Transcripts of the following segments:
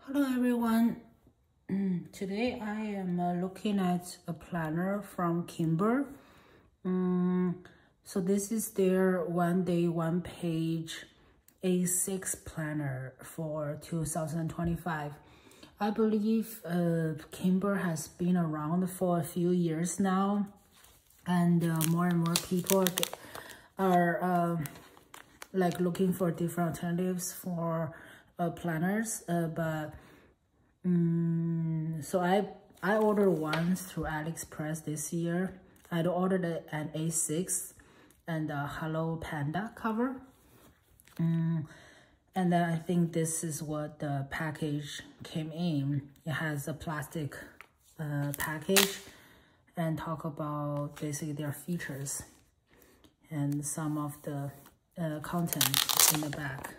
Hello everyone. Today I am looking at a planner from Kinbor. So this is their 1 day 1 page A6 planner for 2025. I believe Kinbor has been around for a few years now, and more and more people are like looking for different alternatives for planners, so I ordered one through AliExpress this year. I ordered an A6 and a Hello Panda cover. And then I think this is what the package came in. It has a plastic package and talk about basically their features and some of the content in the back.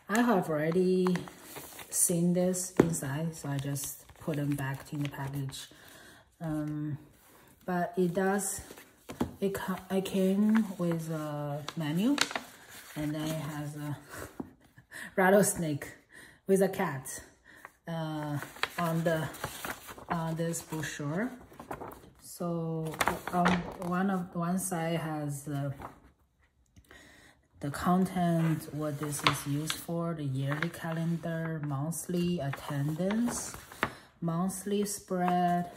I have already seen this inside, so I just put them back in the package. But it came with a menu, and then it has a rattlesnake with a cat on this brochure. So on one side has the content, what this is used for, the yearly calendar, monthly attendance, monthly spread,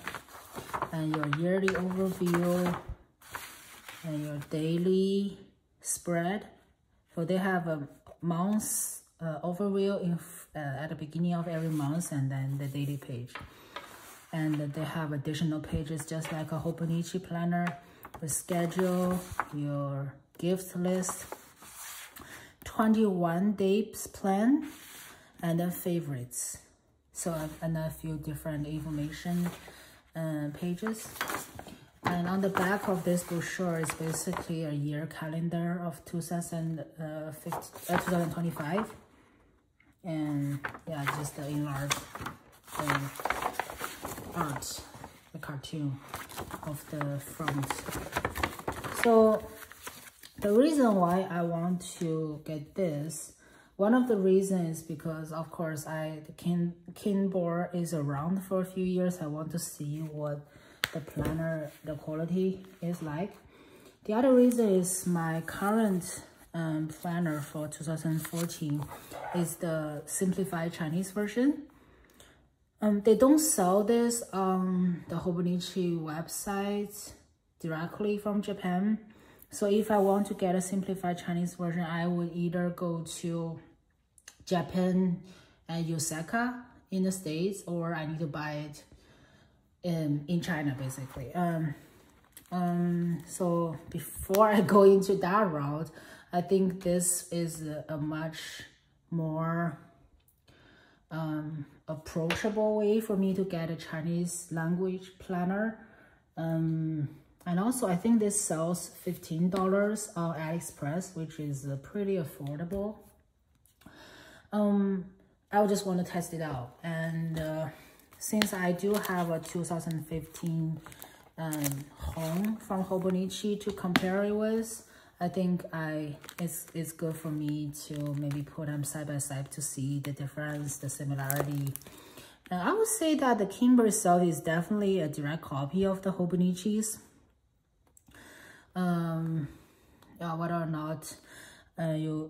and your yearly overview, and your daily spread. So they have a month overview at the beginning of every month, and then the daily page. And they have additional pages just like a Hobonichi planner, the schedule, your gift list, 21 days plan, and then favorites. So and a few different information pages. And on the back of this brochure is basically a year calendar of 2025. And yeah, just the enlarged art, the cartoon of the front. So the reason why I want to get this, one of the reasons is because, of course, Kinbor is around for a few years. I want to see what the planner, the quality is like. The other reason is my current planner for 2014 is the simplified Chinese version. They don't sell this on the Hobonichi website directly from Japan. So if I want to get a simplified Chinese version, I would either go to Japan and Osaka in the States, or I need to buy it in China, basically. So before I go into that route, I think this is a much more approachable way for me to get a Chinese language planner. And also, I think this sells $15 on AliExpress, which is pretty affordable. I just want to test it out. And since I do have a 2015 home from Hobonichi to compare it with, I think it's good for me to maybe put them side by side to see the difference, the similarity. And I would say that the Kinbor itself is definitely a direct copy of the Hobonichi's. Whether or not you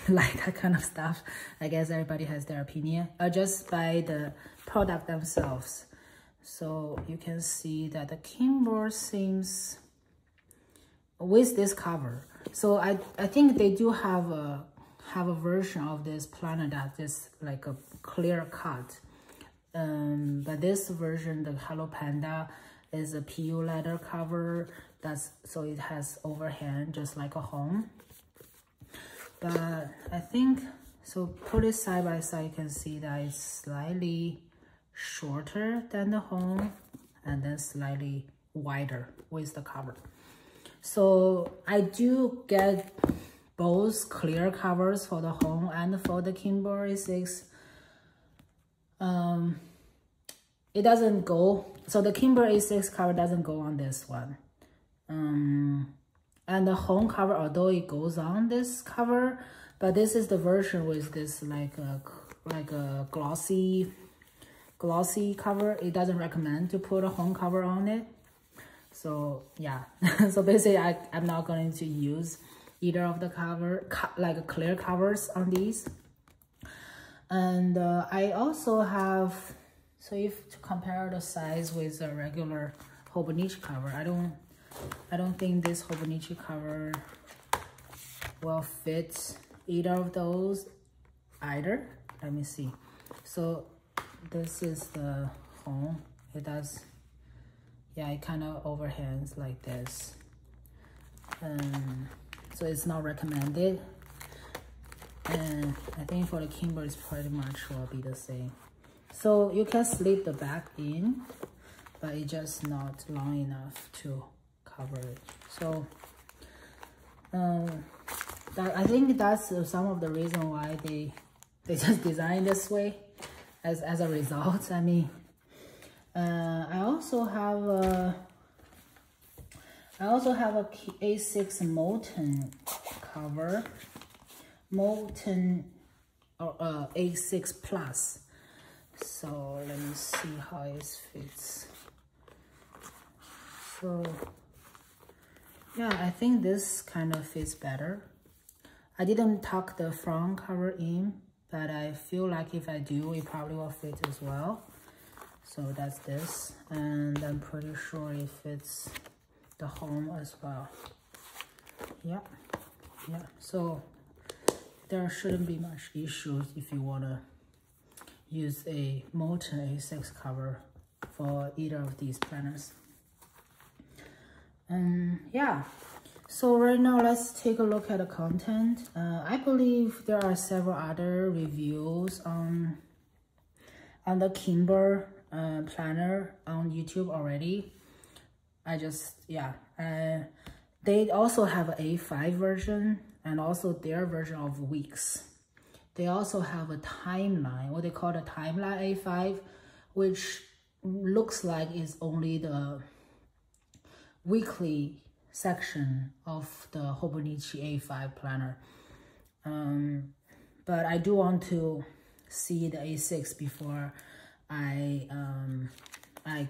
like that kind of stuff, I guess everybody has their opinion, just by the product themselves. So you can see that the Kinbor seems with this cover. So I think they do have a version of this planner that is like a clear cut. But this version, the Hello Panda, is a PU leather cover. So it has overhang just like a home. But I think, so put it side by side, you can see that it's slightly shorter than the home, and then slightly wider with the cover. So I do get both clear covers for the home and for the Kinbor A6. It doesn't go, so the Kinbor A6 cover doesn't go on this one. And the home cover, although it goes on this cover, but this is the version with this like like a glossy cover. It doesn't recommend to put a home cover on it. So yeah, so basically I'm not going to use either of the like clear covers on these. And I also have, so if to compare the size with a regular Hobonichi cover, I don't think this Hobonichi cover will fit either of those either. Let me see. So this is the home. It does, yeah, it kind of overhangs like this. So it's not recommended. And I think for the Kinbor, it's pretty much will be the same. So you can slip the back in, but it's just not long enough to cover it. So I think that's some of the reason why they just designed this way as a result. I mean, I also have a A6 Molten cover, Molten A6 Plus. So let me see how it fits. So yeah, I think this kind of fits better. I didn't tuck the front cover in, but I feel like if I do, it probably will fit as well. So that's this, and I'm pretty sure it fits the home as well. Yeah. So there shouldn't be much issues if you wanna use a Molten A6 cover for either of these planners. Yeah. So right now, let's take a look at the content. I believe there are several other reviews on the Kinbor planner on YouTube already. They also have an A5 version and also their version of weeks. They also have a timeline, what they call the timeline A5, which looks like it's only the weekly section of the Hobonichi A5 planner. But I do want to see the A6 before I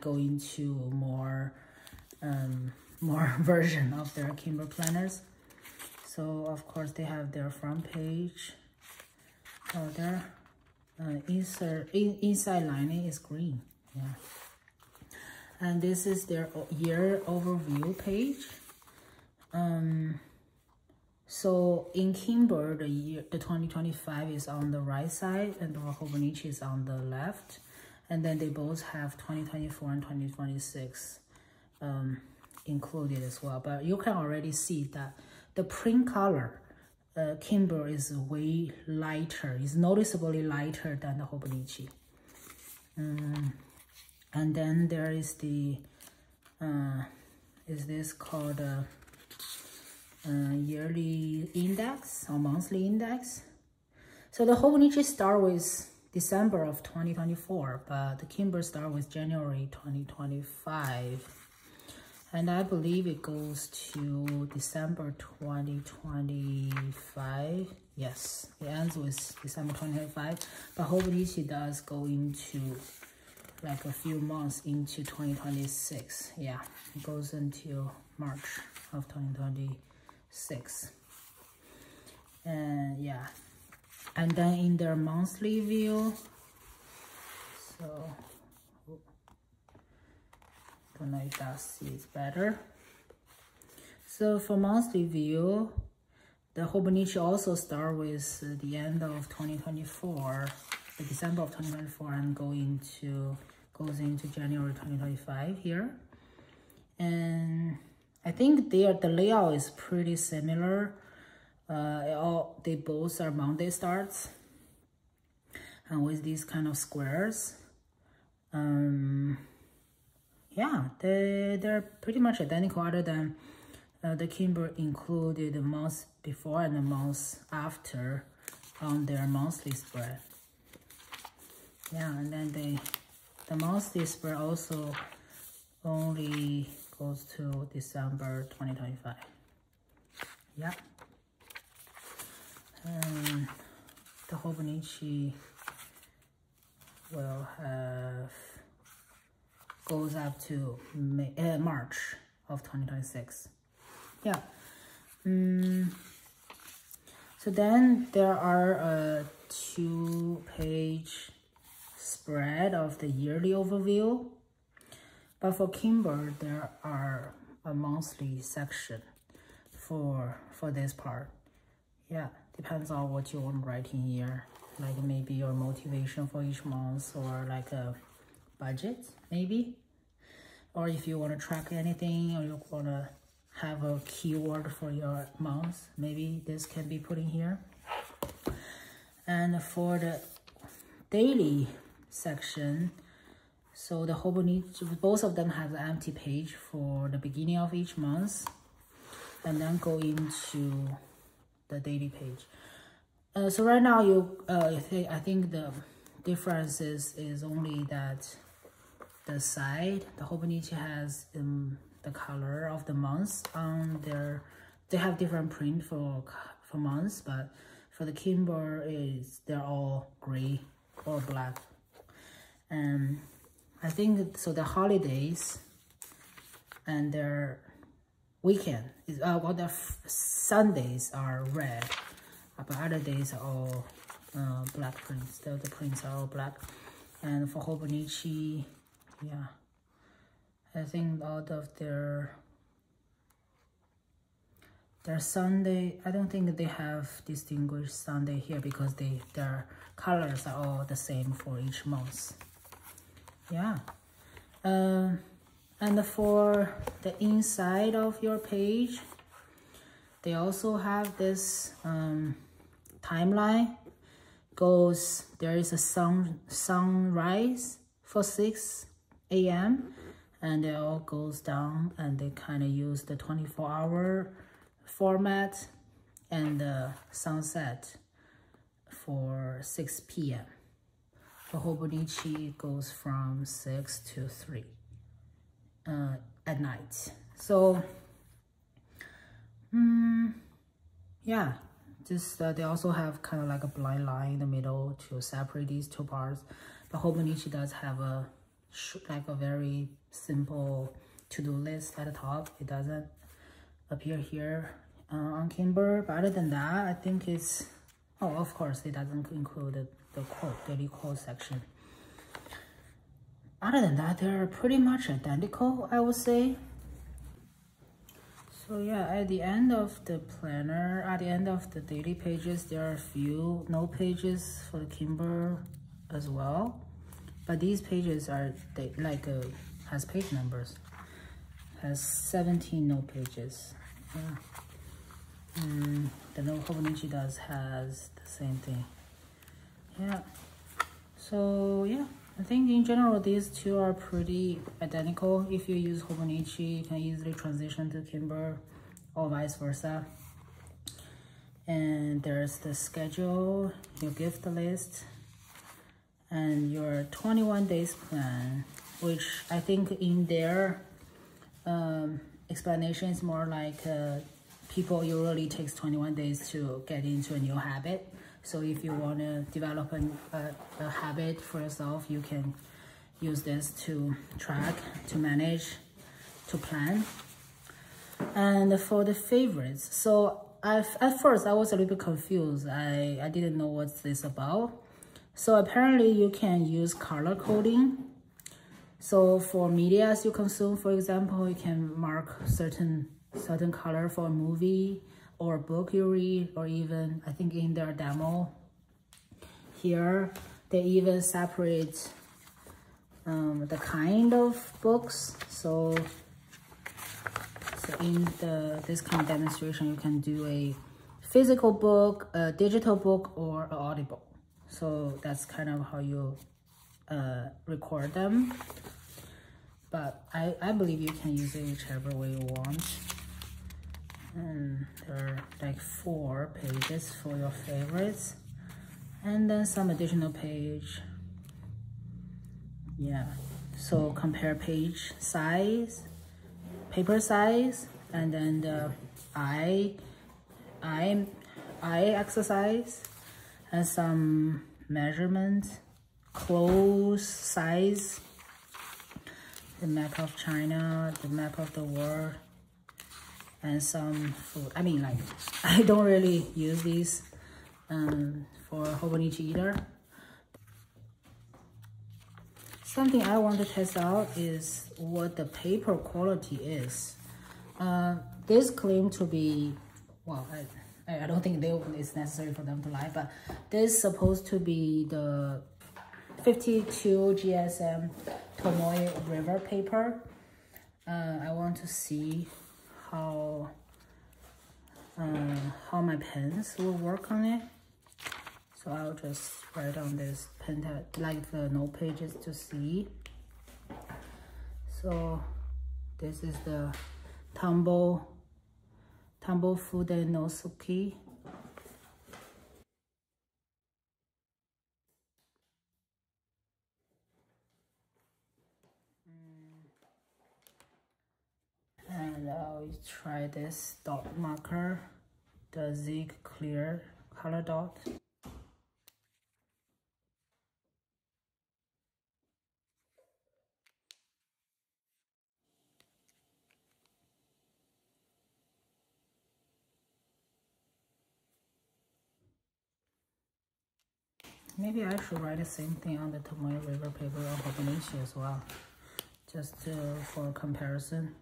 go into more version of their Kinbor planners. So of course they have their front page. Oh, their inside lining is green. Yeah. And this is their year overview page. So in Kinbor, the 2025 is on the right side and the Hobonichi is on the left. And then they both have 2024 and 2026 included as well. But you can already see that the print color Kinbor is way lighter. It's noticeably lighter than the Hobonichi. And then there is the is this called yearly index or monthly index. So the Hobonichi start with December of 2024, but the Kinbor start with January 2025. And I believe it goes to December 2025. Yes, it ends with December 2025. But Hobonichi does go into like a few months into 2026. Yeah, it goes until March of 2026. And yeah, and then in their monthly view, so don't know if that sees better. So for monthly view, the Hobonichi also start with the end of 2024, the December of 2024, and goes into January 2025 here. And I think the layout is pretty similar. They both are Monday starts, and with these kind of squares. Yeah, they're pretty much identical, other than the Kinbor included the month before and the month after on their monthly spread. Yeah, and then the monthly spread also only goes to December 2025. Yeah. And the Hobonichi will have goes up to March of 2026. Yeah. So then there are a 2-page spread of the yearly overview. But for Kinbor, there are a monthly section for this part. Yeah, depends on what you want to write in here. Like maybe your motivation for each month, or like a budget maybe. Or if you want to track anything, or you want to have a keyword for your month, maybe this can be put in here. And for the daily section, so the Hobonichi, both of them have an empty page for the beginning of each month, and then go into the daily page. So right now, I think the difference is only that the side, the Hobonichi has the color of the months on their. They have different print for months, but for the Kinbor they're all gray or black. And I think so the holidays and their weekend is well, the Sundays are red, but other days are all black prints. The prints are all black. And for Hobonichi, yeah, I think out of their Sunday, I don't think they have distinguished Sunday here because their colors are all the same for each month. Yeah. And for the inside of your page, they also have this timeline. There is a sunrise for 6 a.m. and it all goes down, and they kind of use the 24-hour format, and the sunset for 6 p.m. For Hobonichi, it goes from 6 to 3 at night. So yeah, just they also have kind of like a blind line in the middle to separate these two parts. But Hobonichi does have a very simple to-do list at the top. It doesn't appear here on Kinbor, but other than that, I think it's, oh, of course it doesn't include the quote, daily quote section. Other than that, they're pretty much identical, I would say. So yeah, at the end of the planner, at the end of the daily pages, there are a few note pages for the Kinbor as well. But these pages are has page numbers. Has 17 note pages. Yeah. The Hobonichi has the same thing. Yeah. So yeah, I think in general these two are pretty identical. If you use Hobonichi, you can easily transition to Kinbor, or vice versa. And there's the schedule, your gift list, and your 21 days plan, which I think in their explanation is more like people usually takes 21 days to get into a new habit. So if you want to develop a habit for yourself, you can use this to track, to manage, to plan. And for the favorites, so at first I was a little bit confused. I didn't know what's this about. So apparently you can use color coding. So for medias you consume, for example, you can mark certain color for a movie or a book you read, or even, I think in their demo here, they even separate the kind of books. So in this kind of demonstration, you can do a physical book, a digital book, or an audible. So that's kind of how you record them. But I believe you can use it whichever way you want. And there are like 4 pages for your favorites, and then some additional page. Yeah, so compare page size, paper size, and then the eye exercise, and some measurements clothes size, the map of China, the map of the world, and some food. I mean, like, I don't really use these for Hobonichi either. Something I want to test out is what the paper quality is. This claim to be, well, I don't think it's necessary for them to lie, but this is supposed to be the 52 GSM Tomoe River paper. I want to see how my pens will work on it. So I'll just write on this pen tab, like the note pages to see. So this is the Tambo Fude no Suki. And I'll try this dot marker, the Zig Clear color dot. Maybe I should write the same thing on the Tomoe River paper on Hobonichi as well, just for comparison.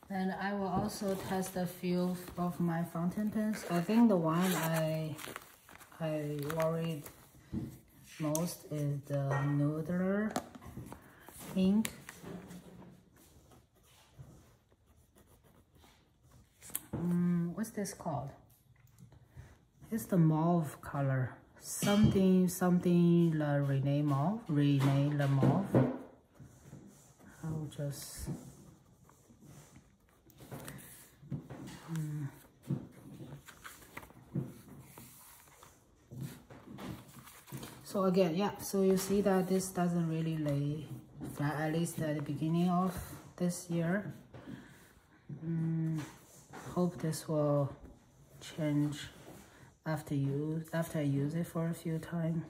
And I will also test a few of my fountain pens. I think the one I worried most is the Noodler ink. What's this called? It's the mauve color. Something La Rene Mauve. Rene Le Mauve. I'll just so again, yeah, so you see that this doesn't really lay flat, at least at the beginning of this year. Hope this will change after I use it for a few times.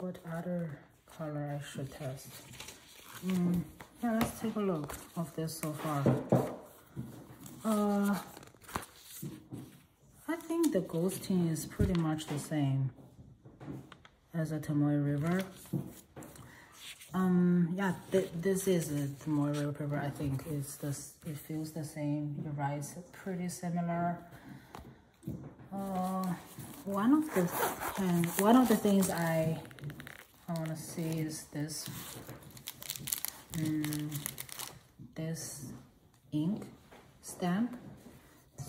What other color I should test? Yeah, let's take a look of this so far. I think the ghosting is pretty much the same as a Tomoe River. Yeah, this is a Tomoe River paper. I think it feels the same. You're right, it's pretty similar. One of the things I want to see is this this ink stamp.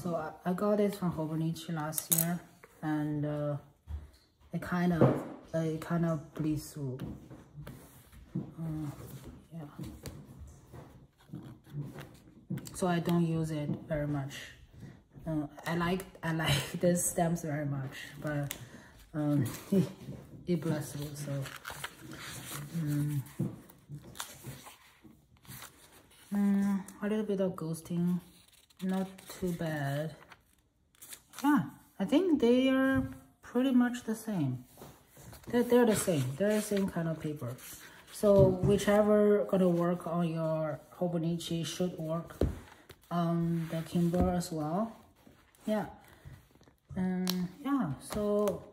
So I got it from Hobonichi last year, and it kind of bleeds through. Yeah. So I don't use it very much. I like this stamps very much, but it bleeds through. So a little bit of ghosting, not too bad. Yeah, I think they are pretty much the same. They're the same. They're the same kind of paper. So whichever gonna work on your Hobonichi should work on the Kinbor as well. Yeah. Yeah, so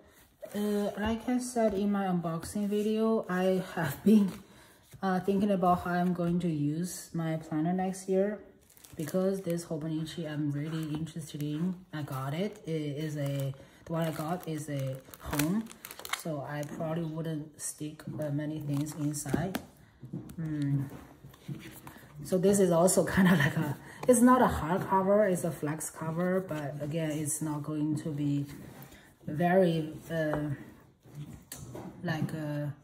like I said in my unboxing video, I have been thinking about how I'm going to use my planner next year, because this Hobonichi I'm really interested in. I got it. The one I got is a home, so I probably wouldn't stick many things inside. So this is also kind of like it's not a hard cover, it's a flex cover, but again, it's not going to be very it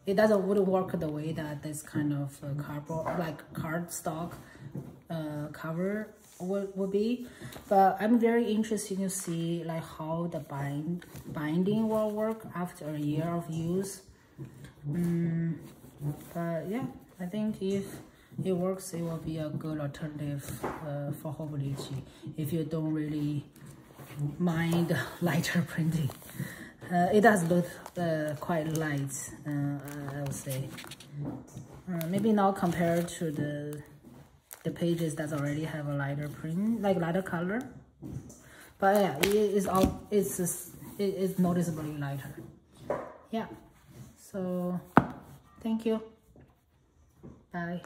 wouldn't work the way that this kind of cardboard, like cardstock cover would be, but I'm very interested to see like how the binding will work after a year of use. But yeah, I think if it works, it will be a good alternative for home bleaching if you don't really mind lighter printing. It does look quite light, I would say. Maybe not compared to the pages that already have a lighter print, like lighter color. But yeah, it's noticeably lighter. Yeah. So thank you. Bye.